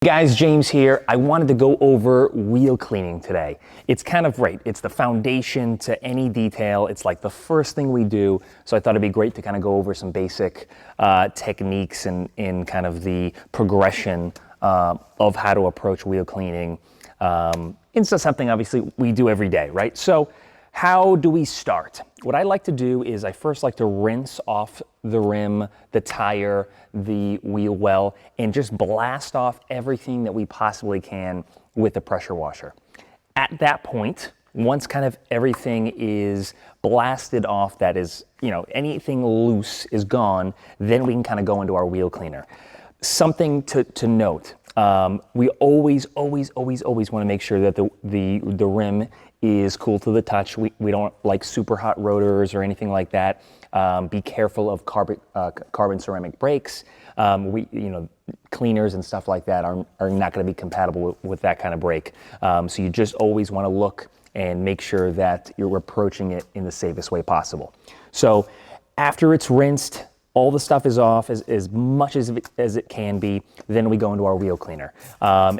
Guys, James here. I wanted to go over wheel cleaning today. It's kind of right. It's the foundation to any detail. It's like the first thing we do. So I thought it'd be great to kind of go over some basic techniques and in kind of the progression of how to approach wheel cleaning. It's just something obviously we do every day, right? So how do we start? What I like to do is I first like to rinse off the rim, the tire, the wheel well, and just blast off everything that we possibly can with the pressure washer. At that point, once kind of everything is blasted off, that is, anything loose is gone, then we can kind of go into our wheel cleaner. Something to note, we always want to make sure that the rim is cool to the touch. We don't like super hot rotors or anything like that. Be careful of carbon ceramic brakes. Cleaners and stuff like that are not going to be compatible with that kind of brake. So you just always want to look and make sure that you're approaching it in the safest way possible. So after it's rinsed, all the stuff is off as much as it can be, then we go into our wheel cleaner. And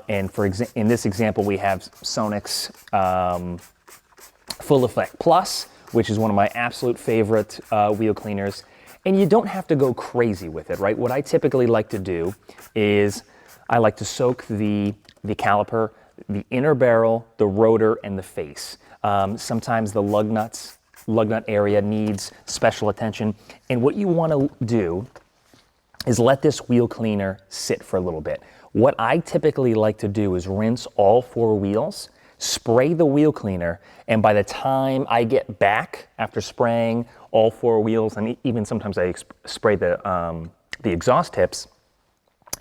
in this example, we have Sonic's Full Effect Plus, which is one of my absolute favorite wheel cleaners. And you don't have to go crazy with it, right? What I typically like to do is I like to soak the caliper, the inner barrel, the rotor, and the face. Sometimes the lug nut area needs special attention. And what you want to do is let this wheel cleaner sit for a little bit. What I typically like to do is rinse all four wheels, spray the wheel cleaner, and by the time I get back after spraying all four wheels, and even sometimes I spray the exhaust tips,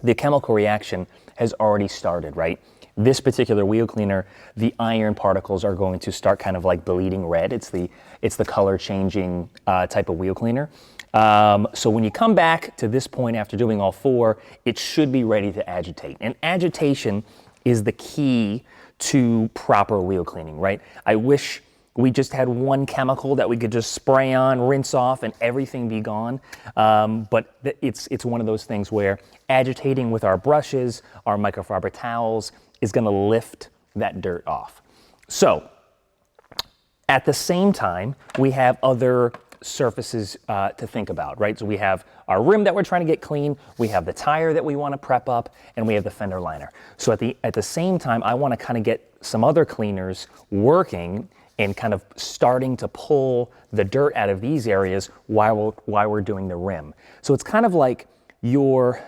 the chemical reaction has already started, right? This particular wheel cleaner, the iron particles are going to start kind of like bleeding red. It's the color changing type of wheel cleaner. So when you come back to this point after doing all four, it should be ready to agitate. And agitation is the key to proper wheel cleaning, right? I wish we just had one chemical that we could just spray on, rinse off, and everything be gone. But it's one of those things where agitating with our brushes, our microfiber towels, is gonna lift that dirt off. So, at the same time, we have other surfaces to think about, right? So we have our rim that we're trying to get clean, we have the tire that we want to prep up, and we have the fender liner. So at the same time, I want to kind of get some other cleaners working and kind of starting to pull the dirt out of these areas while we're doing the rim. So it's kind of like you're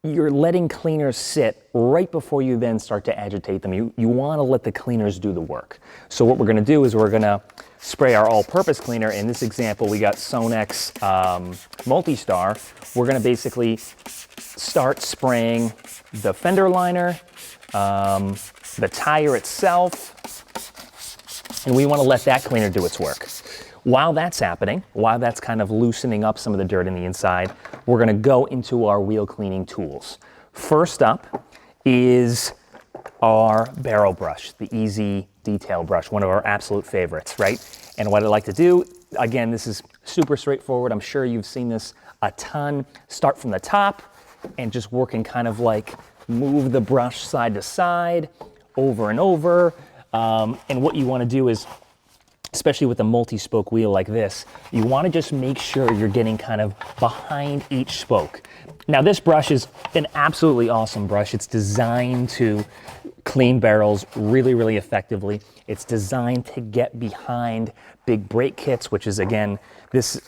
letting cleaners sit right before you then start to agitate them. You want to let the cleaners do the work. So what we're going to do is we're going to spray our all-purpose cleaner. In this example, we got Sonic's Multi-Star. We're going to basically start spraying the fender liner, the tire itself, and we want to let that cleaner do its work. While that's happening, while that's kind of loosening up some of the dirt in the inside, we're going to go into our wheel cleaning tools. First up is our barrel brush, the Easy Detail brush, one of our absolute favorites, right? And what I like to do, again, this is super straightforward. I'm sure you've seen this a ton. Start from the top and just working kind of like move the brush side to side, over and over. And what you want to do is, especially with a multi-spoke wheel like this, you want to just make sure you're getting kind of behind each spoke. Now this brush is an absolutely awesome brush. It's designed to clean barrels really, really effectively. It's designed to get behind big brake kits, which is, again, this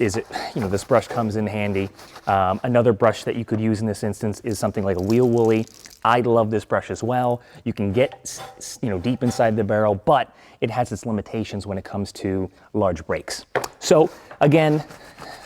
brush comes in handy. Another brush that you could use in this instance is something like a wheel woolly. I love this brush as well. You can get deep inside the barrel, but it has its limitations when it comes to large brakes. So again,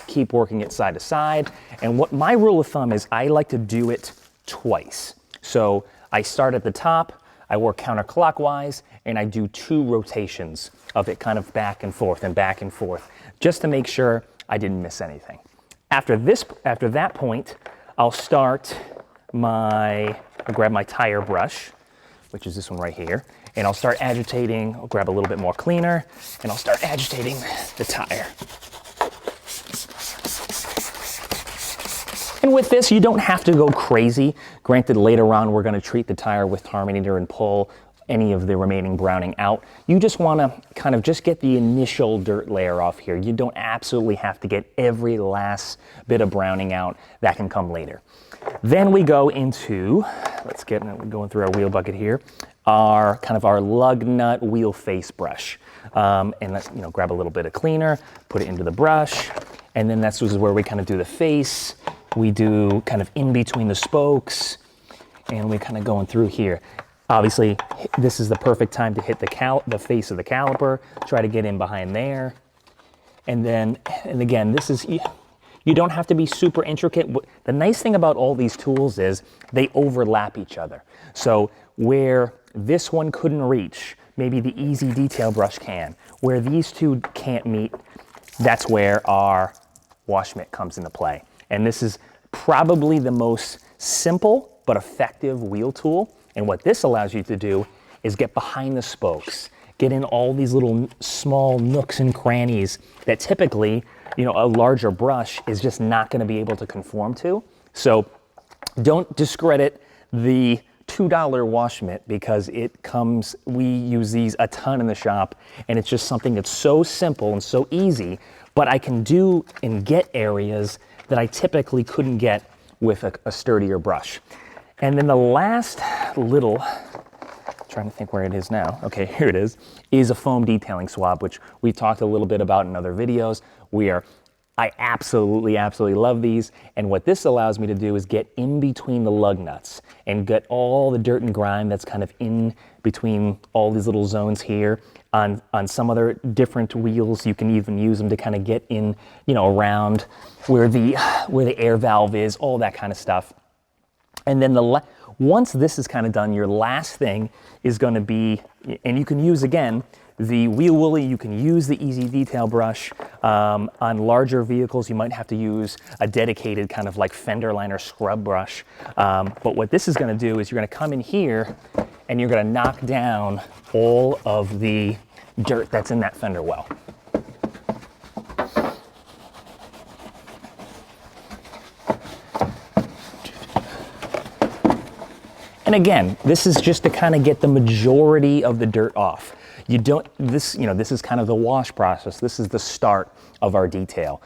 keep working it side to side. And what my rule of thumb is, I like to do it twice. So I start at the top, I work counterclockwise, and I do 2 rotations of it kind of back and forth, just to make sure I didn't miss anything. After that point, I'll grab my tire brush, which is this one right here, and I'll start agitating. I'll grab a little bit more cleaner, and I'll start agitating the tire. And with this, you don't have to go crazy. Granted, later on, we're gonna treat the tire with Terminator and pull any of the remaining browning out. You just wanna kind of just get the initial dirt layer off here. You don't absolutely have to get every last bit of browning out. That can come later. Then we go into, we're going through our wheel bucket here, our lug nut wheel face brush. And let's grab a little bit of cleaner, put it into the brush, and then this is where we kind of do the face. We do kind of in between the spokes, and we're kind of going through here. Obviously, this is the perfect time to hit the face of the caliper, try to get in behind there. And again, this is, you don't have to be super intricate. The nice thing about all these tools is they overlap each other. So where this one couldn't reach, maybe the easy detail brush can. Where these two can't meet, that's where our wash mitt comes into play. And this is probably the most simple but effective wheel tool. And what this allows you to do is get behind the spokes, get in all these little small nooks and crannies that typically, a larger brush is just not going to be able to conform to. So don't discredit the $2 wash mitt because we use these a ton in the shop, and it's just something that's so simple and so easy, but I can do and get areas that I typically couldn't get with a sturdier brush. And then the last little, trying to think where it is now. Okay, here it is a foam detailing swab, which we talked a little bit about in other videos. I absolutely love these. And what this allows me to do is get in between the lug nuts and get all the dirt and grime that's kind of in between all these little zones here. On some other different wheels, you can even use them to kind of get in, around where the air valve is, all that kind of stuff. And then once this is kind of done, your last thing is going to be, and you can use again, the wheel woolly, you can use the easy detail brush. On larger vehicles, you might have to use a dedicated kind of like fender liner scrub brush. But what this is going to do is you're going to come in here and you're going to knock down all of the dirt that's in that fender well. And again, this is just to kind of get the majority of the dirt off. This is kind of the wash process. This is the start of our detail.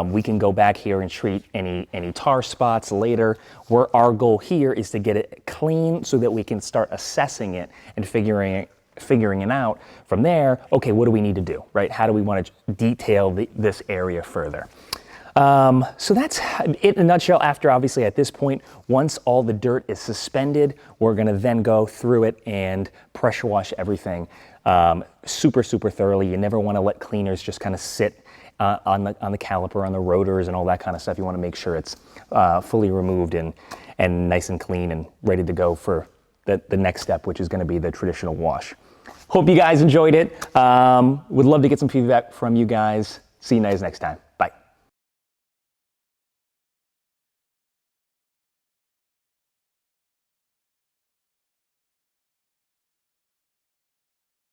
We can go back here and treat any tar spots later. Where our goal here is to get it clean so that we can start assessing it and figuring it out. From there, okay, what do we need to do, right? How do we want to detail this area further? So that's it in a nutshell. After, obviously, at this point, once all the dirt is suspended, we're going to then go through it and pressure wash everything super thoroughly. You never want to let cleaners just kind of sit on the caliper, on the rotors, and all that kind of stuff. You want to make sure it's fully removed and nice and clean and ready to go for the next step, which is going to be the traditional wash. Hope you guys enjoyed it. Would love to get some feedback from you guys. See you guys next time.